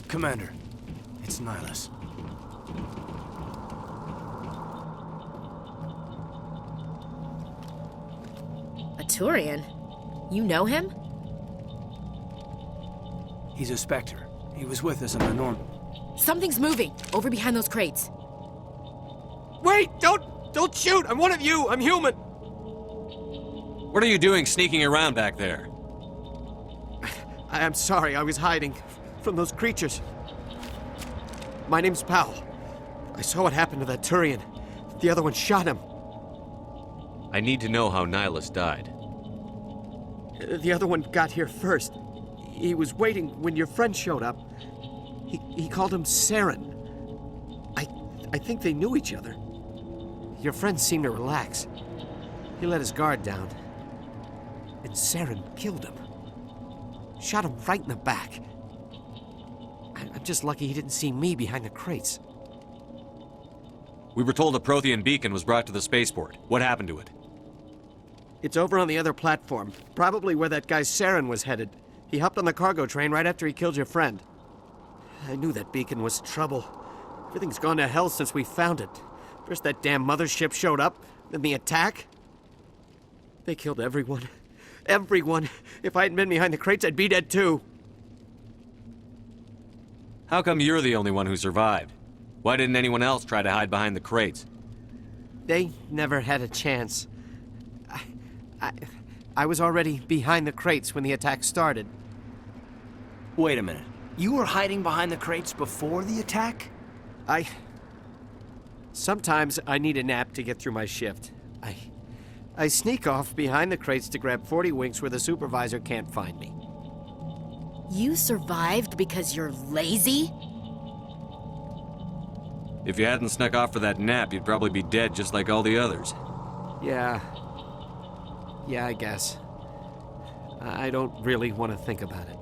Commander, it's Nihilus. A Turian? You know him? He's a Spectre. He was with us on the Norm. Something's moving, over behind those crates. Wait! Don't shoot! I'm one of you! I'm human! What are you doing sneaking around back there? I'm sorry, I was hiding from those creatures. My name's Powell. I saw what happened to that Turian. The other one shot him. I need to know how Nihilus died. The other one got here first. He was waiting when your friend showed up. He called him Saren. I think they knew each other. Your friend seemed to relax. He let his guard down. And Saren killed him. Shot him right in the back. I'm just lucky he didn't see me behind the crates. We were told a Prothean beacon was brought to the spaceport. What happened to it? It's over on the other platform. Probably where that guy Saren was headed. He hopped on the cargo train right after he killed your friend. I knew that beacon was trouble. Everything's gone to hell since we found it. First that damn mothership showed up, then the attack. They killed everyone. Everyone. If I hadn't been behind the crates, I'd be dead too. How come you're the only one who survived? Why didn't anyone else try to hide behind the crates? They never had a chance. I was already behind the crates when the attack started. Wait a minute. You were hiding behind the crates before the attack? Sometimes I need a nap to get through my shift. I sneak off behind the crates to grab 40 winks where the supervisor can't find me. You survived because you're lazy? If you hadn't snuck off for that nap, you'd probably be dead just like all the others. Yeah, I guess. I don't really want to think about it.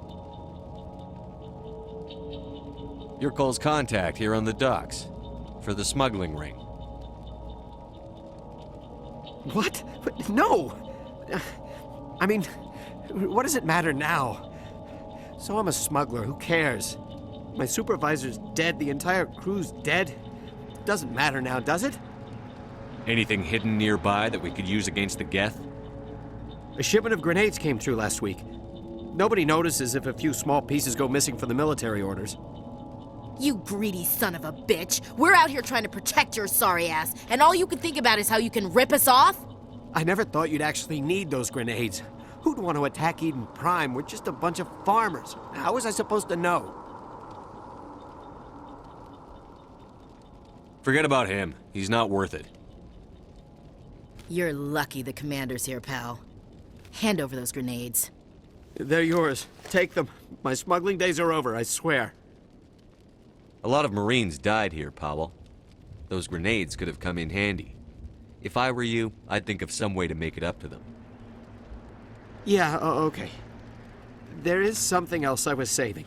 You're Cole's contact here on the docks. For the smuggling ring. What? No! I mean, what does it matter now? So I'm a smuggler, who cares? My supervisor's dead, the entire crew's dead. Doesn't matter now, does it? Anything hidden nearby that we could use against the Geth? A shipment of grenades came through last week. Nobody notices if a few small pieces go missing from the military orders. You greedy son of a bitch. We're out here trying to protect your sorry ass, and all you can think about is how you can rip us off? I never thought you'd actually need those grenades. Who'd want to attack Eden Prime? We're just a bunch of farmers. How was I supposed to know? Forget about him. He's not worth it. You're lucky the commander's here, pal. Hand over those grenades. They're yours. Take them. My smuggling days are over, I swear. A lot of Marines died here, Powell. Those grenades could have come in handy. If I were you, I'd think of some way to make it up to them. Yeah, okay. There is something else I was saving.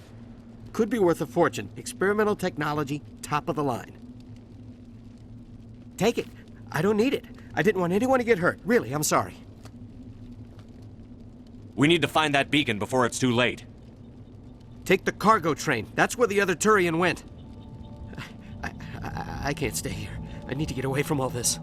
Could be worth a fortune. Experimental technology, top of the line. Take it. I don't need it. I didn't want anyone to get hurt. Really, I'm sorry. We need to find that beacon before it's too late. Take the cargo train. That's where the other Turian went. I can't stay here. I need to get away from all this.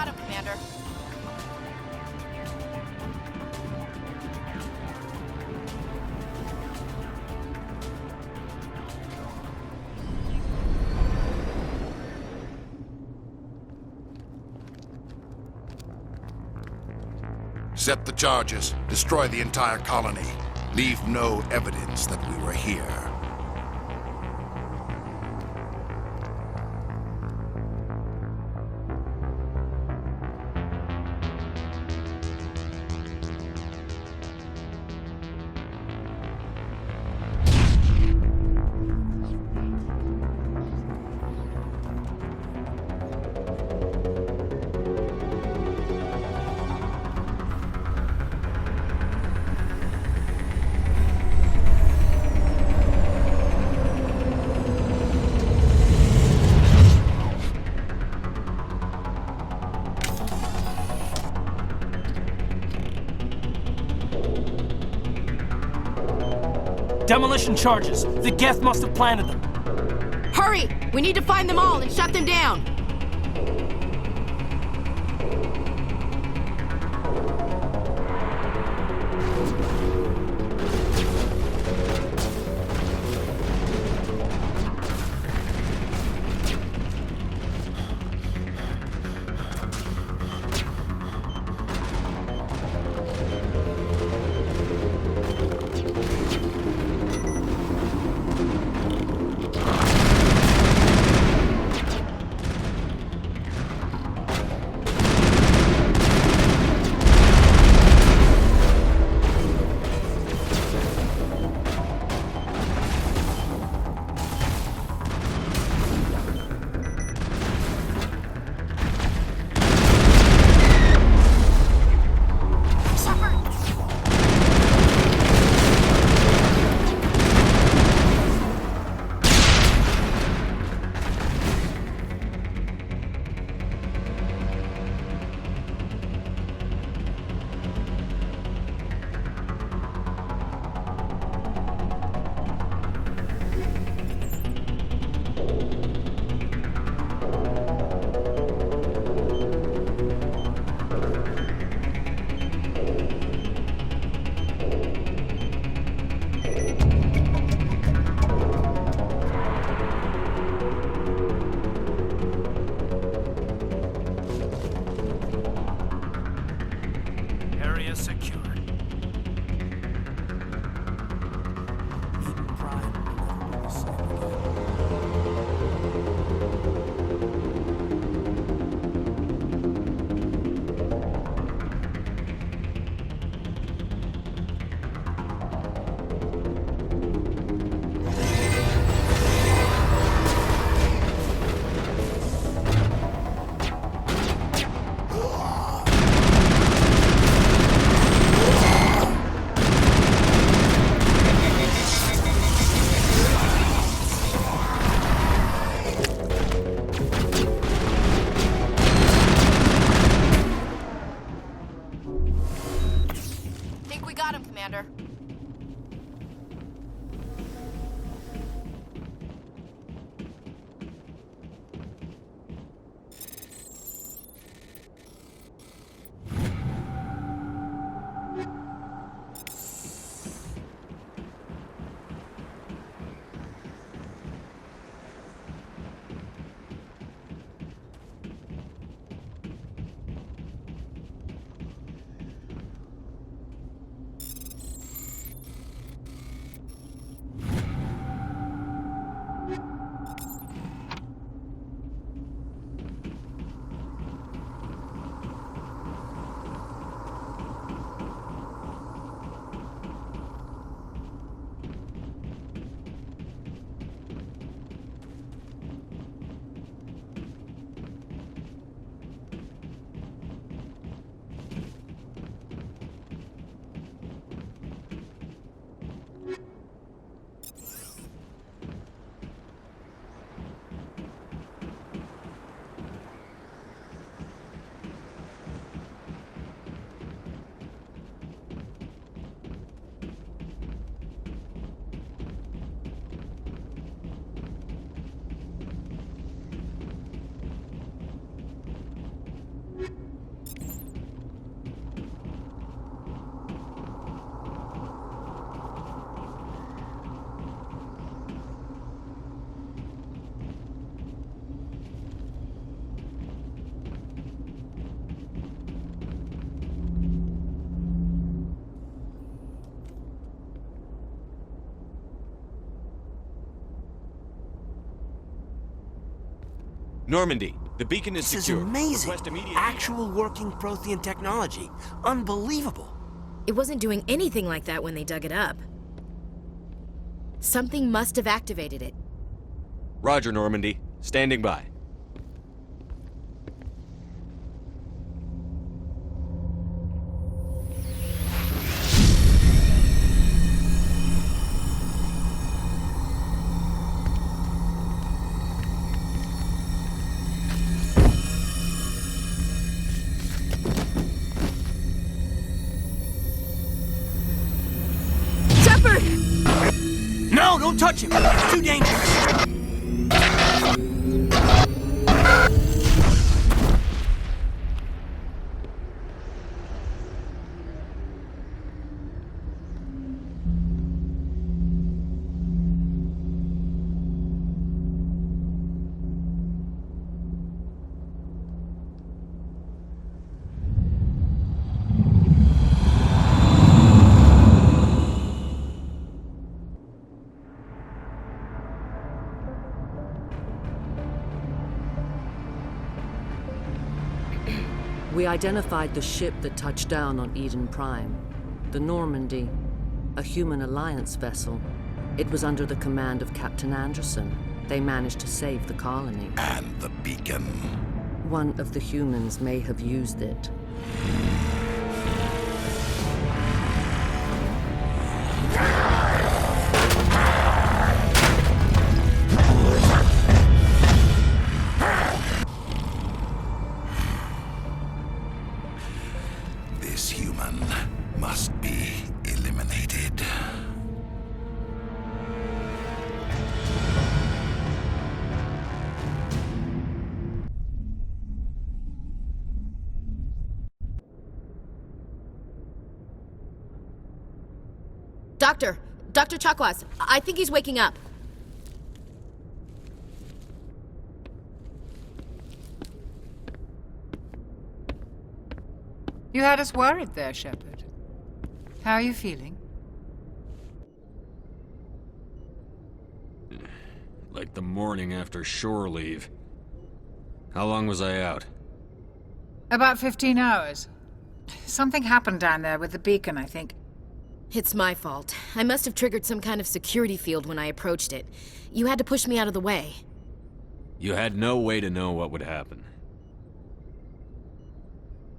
got him, Commander. Set the charges. Destroy the entire colony. Leave no evidence that we were here. Demolition charges. The Geth must have planted them. Hurry! We need to find them all and shut them down. Normandy, the beacon is This is secure. amazing. Request immediate... Actual working Prothean technology. Unbelievable. It wasn't doing anything like that when they dug it up. Something must have activated it. Roger, Normandy. Standing by. Shepard! No, don't touch him. It's too dangerous. We identified the ship that touched down on Eden Prime. The Normandy, a human alliance vessel. It was under the command of Captain Anderson. They managed to save the colony. And the beacon. One of the humans may have used it. This human must be eliminated. Dr. Chakwas, I think he's waking up. You had us worried there, Shepard. How are you feeling? Like the morning after shore leave. How long was I out? About 15 hours. Something happened down there with the beacon, I think. It's my fault. I must have triggered some kind of security field when I approached it. You had to push me out of the way. You had no way to know what would happen.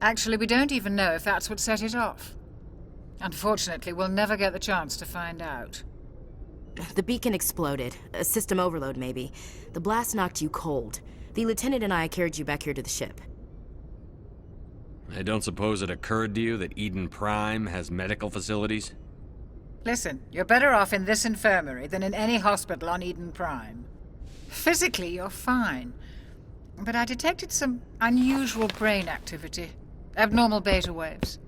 Actually, we don't even know if that's what set it off. Unfortunately, we'll never get the chance to find out. The beacon exploded. A system overload, maybe. The blast knocked you cold. The lieutenant and I carried you back here to the ship. I don't suppose it occurred to you that Eden Prime has medical facilities? Listen, you're better off in this infirmary than in any hospital on Eden Prime. Physically, you're fine. But I detected some unusual brain activity. Abnormal beta waves.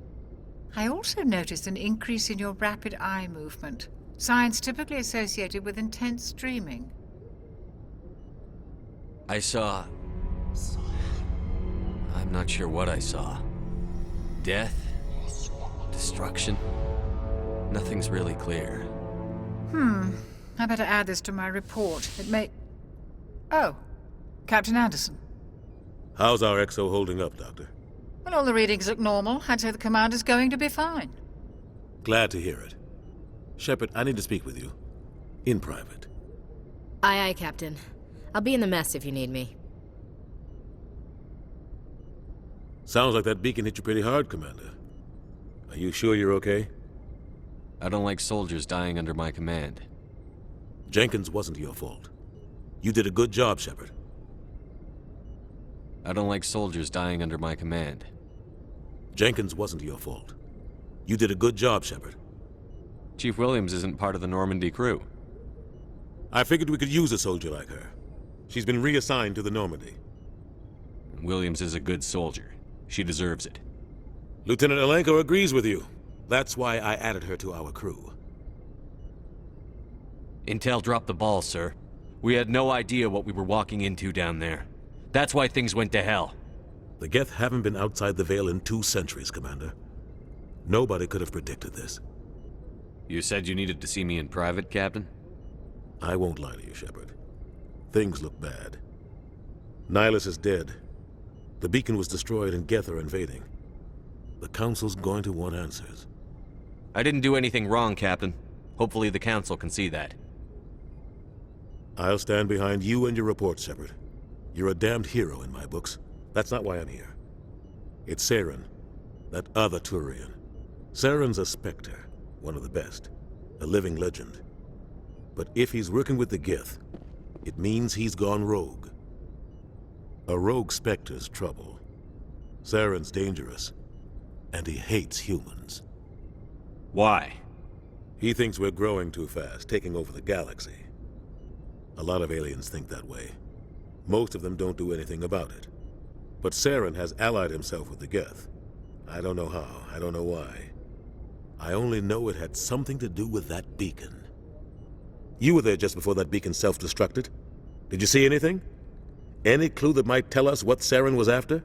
I also noticed an increase in your rapid eye movement. Signs typically associated with intense dreaming. I saw... I'm not sure what I saw. Death? Destruction? Nothing's really clear. I better add this to my report. It may... Oh, Captain Anderson. How's our XO holding up, Doctor? Well, all the readings look normal. I'd say the commander's going to be fine. Glad to hear it. Shepard, I need to speak with you. In private. Aye, aye, Captain. I'll be in the mess if you need me. Sounds like that beacon hit you pretty hard, Commander. Are you sure you're okay? I don't like soldiers dying under my command. Jenkins wasn't your fault. You did a good job, Shepard. I don't like soldiers dying under my command. Jenkins wasn't your fault. You did a good job, Shepard. Chief Williams isn't part of the Normandy crew. I figured we could use a soldier like her. She's been reassigned to the Normandy. Williams is a good soldier. She deserves it. Lieutenant Alenko agrees with you. That's why I added her to our crew. Intel dropped the ball, sir. We had no idea what we were walking into down there. That's why things went to hell. The Geth haven't been outside the Veil in 2 centuries, Commander. Nobody could have predicted this. You said you needed to see me in private, Captain? I won't lie to you, Shepard. Things look bad. Nihilus is dead. The beacon was destroyed and Geth are invading. The Council's going to want answers. I didn't do anything wrong, Captain. Hopefully the Council can see that. I'll stand behind you and your report, Shepard. You're a damned hero in my books. That's not why I'm here. It's Saren, that other Turian. Saren's a Spectre, one of the best, a living legend. But if he's working with the Geth, it means he's gone rogue. A rogue Spectre's trouble. Saren's dangerous, and he hates humans. Why? He thinks we're growing too fast, taking over the galaxy. A lot of aliens think that way. Most of them don't do anything about it. But Saren has allied himself with the Geth. I don't know how, I don't know why. I only know it had something to do with that beacon. You were there just before that beacon self-destructed. Did you see anything? Any clue that might tell us what Saren was after?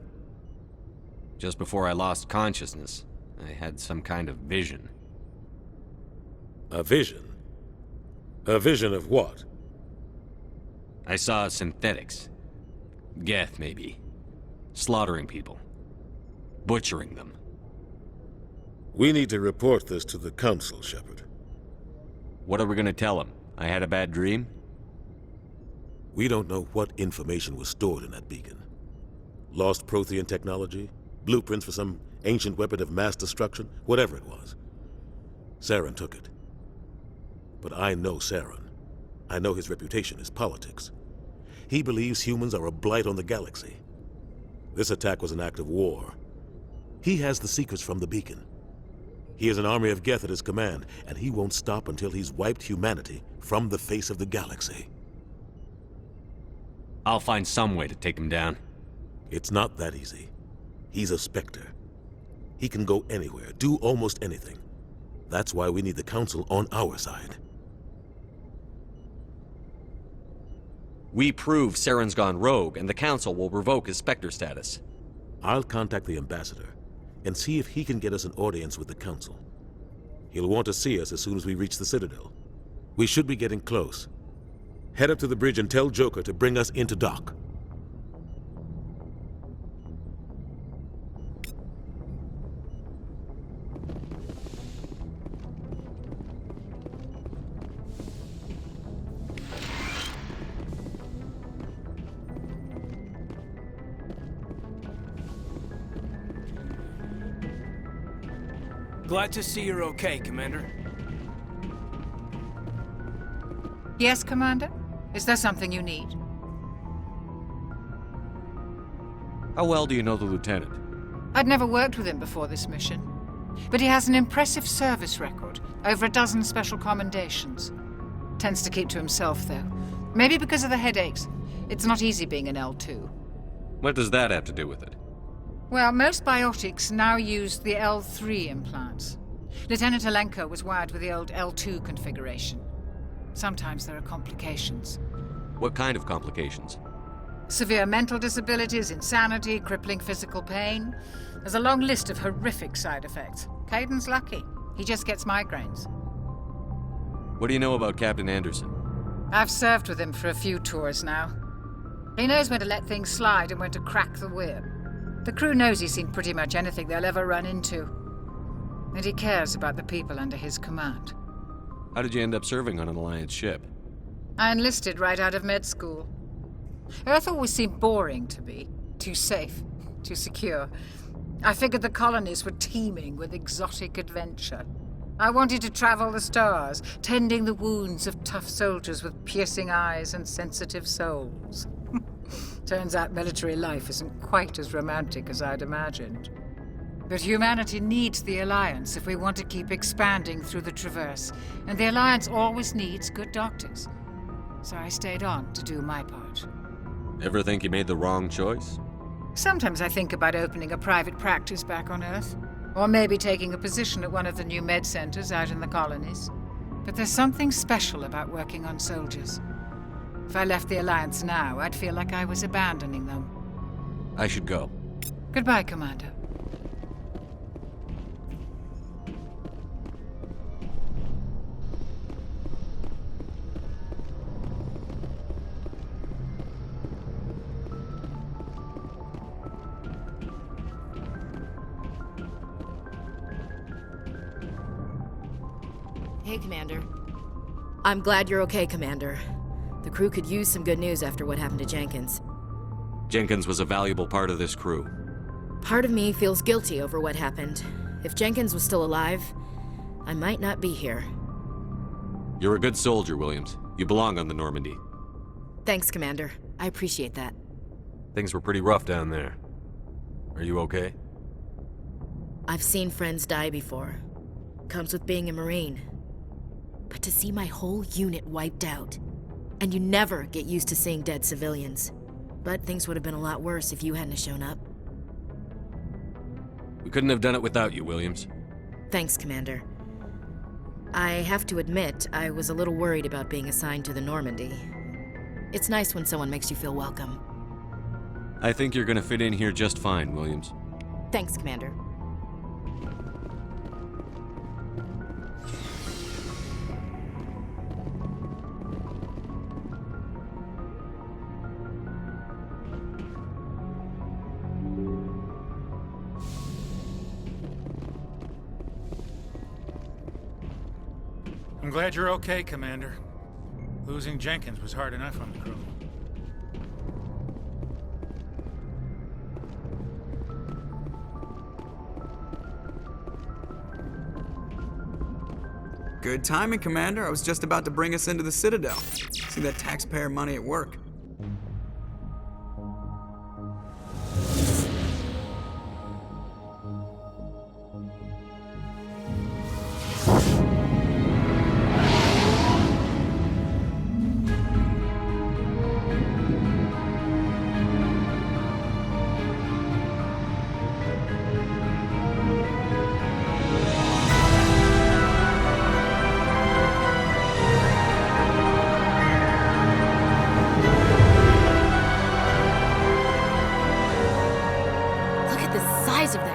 Just before I lost consciousness, I had some kind of vision. A vision? A vision of what? I saw synthetics. Geth, maybe. Slaughtering people. Butchering them. We need to report this to the Council, Shepard. What are we gonna tell them? I had a bad dream? We don't know what information was stored in that beacon. Lost Prothean technology? Blueprints for some ancient weapon of mass destruction? Whatever it was. Saren took it. But I know Saren. I know his reputation is politics. He believes humans are a blight on the galaxy. This attack was an act of war. He has the secrets from the beacon. He has an army of Geth at his command, and he won't stop until he's wiped humanity from the face of the galaxy. I'll find some way to take him down. It's not that easy. He's a Spectre. He can go anywhere, do almost anything. That's why we need the Council on our side. We prove Saren's gone rogue, and the Council will revoke his Spectre status. I'll contact the Ambassador and see if he can get us an audience with the Council. He'll want to see us as soon as we reach the Citadel. We should be getting close. Head up to the bridge and tell Joker to bring us into dock. Glad to see you're okay, Commander. Yes, Commander? Is there something you need? How well do you know the Lieutenant? I'd never worked with him before this mission. But he has an impressive service record, over a dozen special commendations. Tends to keep to himself, though. Maybe because of the headaches. It's not easy being an L2. What does that have to do with it? Well, most biotics now use the L3 implants. Lieutenant Alenko was wired with the old L2 configuration. Sometimes there are complications. What kind of complications? Severe mental disabilities, insanity, crippling physical pain. There's a long list of horrific side effects. Caden's lucky. He just gets migraines. What do you know about Captain Anderson? I've served with him for a few tours now. He knows when to let things slide and when to crack the whip. The crew knows he's seen pretty much anything they'll ever run into. And he cares about the people under his command. How did you end up serving on an Alliance ship? I enlisted right out of med school. Earth always seemed boring to me. Too safe, too secure. I figured the colonies were teeming with exotic adventure. I wanted to travel the stars, tending the wounds of tough soldiers with piercing eyes and sensitive souls. Turns out military life isn't quite as romantic as I'd imagined. But humanity needs the Alliance if we want to keep expanding through the Traverse, and the Alliance always needs good doctors. So I stayed on to do my part. Ever think you made the wrong choice? Sometimes I think about opening a private practice back on Earth, or maybe taking a position at one of the new med centers out in the colonies. But there's something special about working on soldiers. If I left the Alliance now, I'd feel like I was abandoning them. I should go. Goodbye, Commander. Hey, Commander. I'm glad you're okay, Commander. The crew could use some good news after what happened to Jenkins. Jenkins was a valuable part of this crew. Part of me feels guilty over what happened. If Jenkins was still alive, I might not be here. You're a good soldier, Williams. You belong on the Normandy. Thanks, Commander. I appreciate that. Things were pretty rough down there. Are you okay? I've seen friends die before. Comes with being a Marine. But to see my whole unit wiped out, and you never get used to seeing dead civilians. But things would have been a lot worse if you hadn't shown up. We couldn't have done it without you, Williams. Thanks, Commander. I have to admit, I was a little worried about being assigned to the Normandy. It's nice when someone makes you feel welcome. I think you're gonna fit in here just fine, Williams. Thanks, Commander. I'm glad you're okay, Commander. Losing Jenkins was hard enough on the crew. Good timing, Commander. I was just about to bring us into the Citadel. See that taxpayer money at work.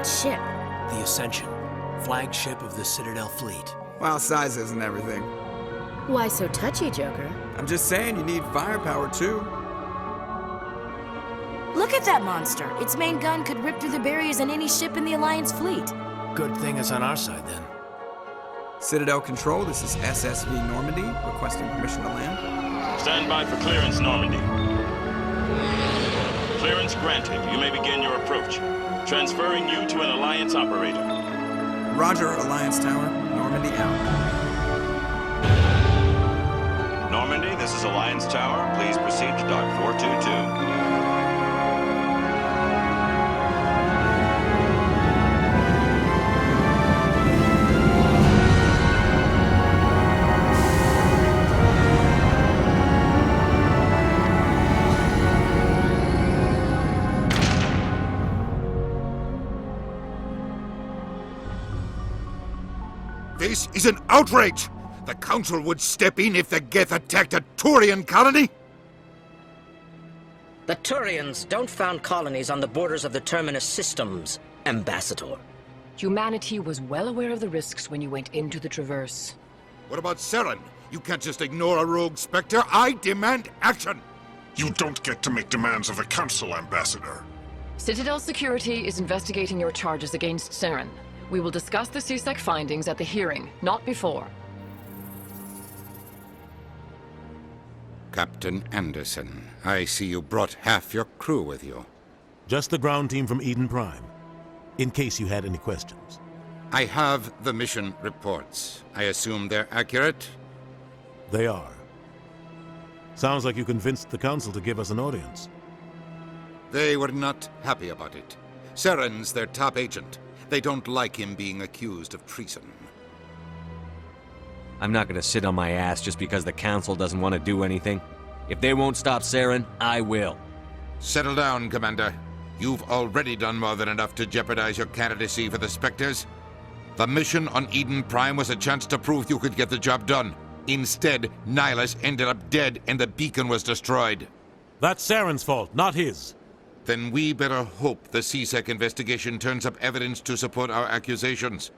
Ship. The Ascension, flagship of the Citadel fleet. Well, size isn't everything. Why so touchy, Joker? I'm just saying you need firepower, too. Look at that monster. Its main gun could rip through the barriers in any ship in the Alliance fleet. Good thing it's on our side, then. Citadel Control, this is SSV Normandy, requesting permission to land. Stand by for clearance, Normandy. Clearance granted. You may begin your approach. Transferring you to an Alliance operator. Roger, Alliance Tower. Normandy out. Normandy, this is Alliance Tower. Please proceed to Dock 422. This is an outrage! The Council would step in if the Geth attacked a Turian colony? The Turians don't found colonies on the borders of the Terminus systems, Ambassador. Humanity was well aware of the risks when you went into the Traverse. What about Saren? You can't just ignore a rogue Spectre. I demand action! You don't get to make demands of the Council, Ambassador. Citadel Security is investigating your charges against Saren. We will discuss the CSEC findings at the hearing, not before. Captain Anderson, I see you brought half your crew with you. Just the ground team from Eden Prime, in case you had any questions. I have the mission reports. I assume they're accurate? They are. Sounds like you convinced the Council to give us an audience. They were not happy about it. Saren's their top agent. They don't like him being accused of treason. I'm not gonna sit on my ass just because the Council doesn't want to do anything. If they won't stop Saren, I will. Settle down, Commander. You've already done more than enough to jeopardize your candidacy for the Spectres. The mission on Eden Prime was a chance to prove you could get the job done. Instead, Nihilus ended up dead and the beacon was destroyed. That's Saren's fault, not his. Then we better hope the CSEC investigation turns up evidence to support our accusations.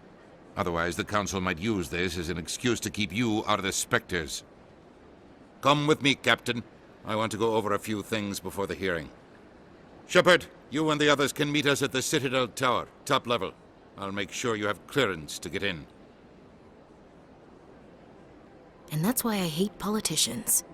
Otherwise, the Council might use this as an excuse to keep you out of the Spectres. Come with me, Captain. I want to go over a few things before the hearing. Shepard, you and the others can meet us at the Citadel Tower, top level. I'll make sure you have clearance to get in. And that's why I hate politicians.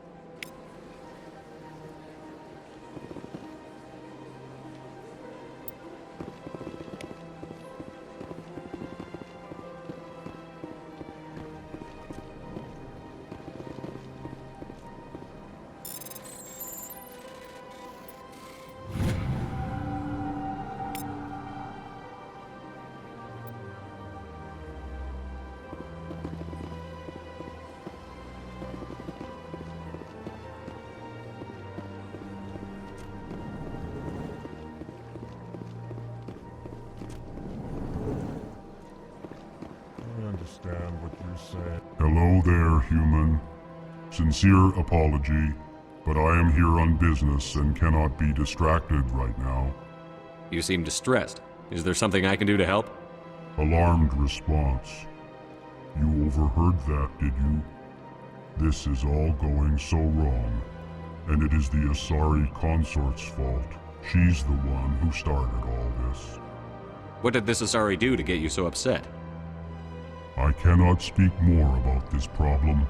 Understand what you're saying. Hello there, human. Sincere apology, but I am here on business and cannot be distracted right now. You seem distressed. Is there something I can do to help? Alarmed response. You overheard that, did you? This is all going so wrong, and it is the Asari consort's fault. She's the one who started all this. What did this Asari do to get you so upset? I cannot speak more about this problem.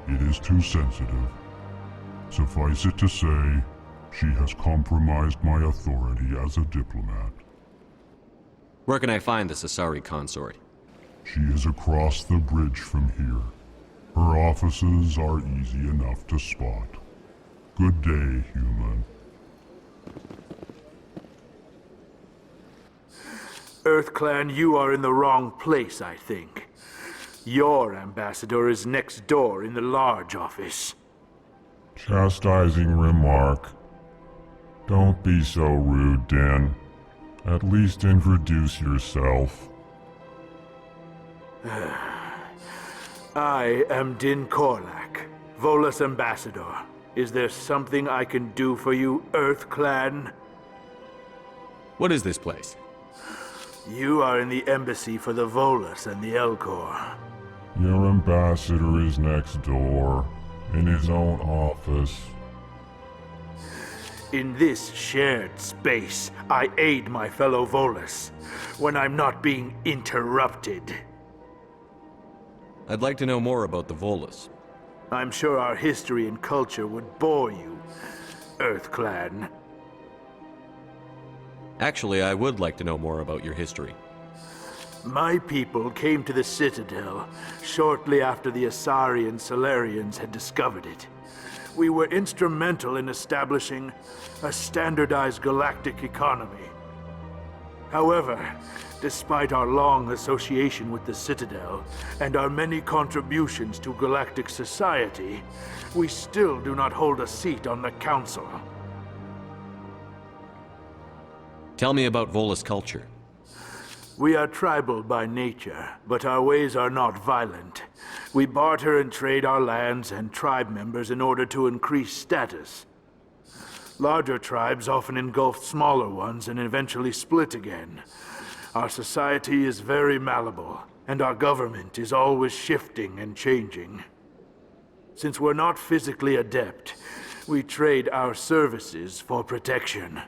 It is too sensitive. Suffice it to say, she has compromised my authority as a diplomat. Where can I find this Asari consort? She is across the bridge from here. Her offices are easy enough to spot. Good day, human. EarthClan, you are in the wrong place, I think. Your ambassador is next door in the large office. Chastising remark. Don't be so rude, Din. At least introduce yourself. I am Din Korlak, Volus ambassador. Is there something I can do for you, EarthClan? What is this place? You are in the embassy for the Volus and the Elcor. Your ambassador is next door, in his own office. In this shared space, I aid my fellow Volus when I'm not being interrupted. I'd like to know more about the Volus. I'm sure our history and culture would bore you, EarthClan. Actually, I would like to know more about your history. My people came to the Citadel shortly after the Asari and Solarians had discovered it. We were instrumental in establishing a standardized galactic economy. However, despite our long association with the Citadel and our many contributions to galactic society, we still do not hold a seat on the Council. Tell me about Volus culture. We are tribal by nature, but our ways are not violent. We barter and trade our lands and tribe members in order to increase status. Larger tribes often engulf smaller ones and eventually split again. Our society is very malleable, and our government is always shifting and changing. Since we're not physically adept, we trade our services for protection.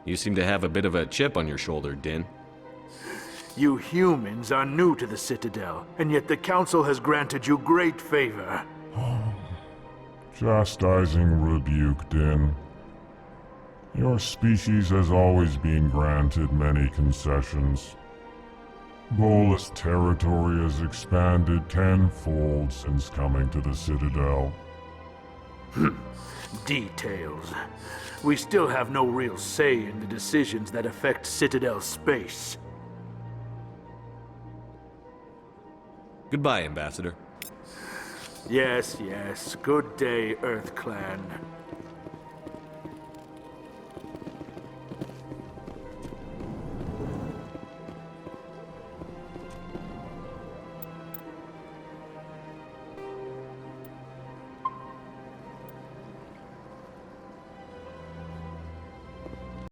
You seem to have a bit of a chip on your shoulder, Din. You humans are new to the Citadel, and yet the Council has granted you great favor. Chastising rebuke, Din. Your species has always been granted many concessions. Volus territory has expanded tenfold since coming to the Citadel. Details. We still have no real say in the decisions that affect Citadel space. Goodbye, Ambassador. Yes, yes. Good day, EarthClan.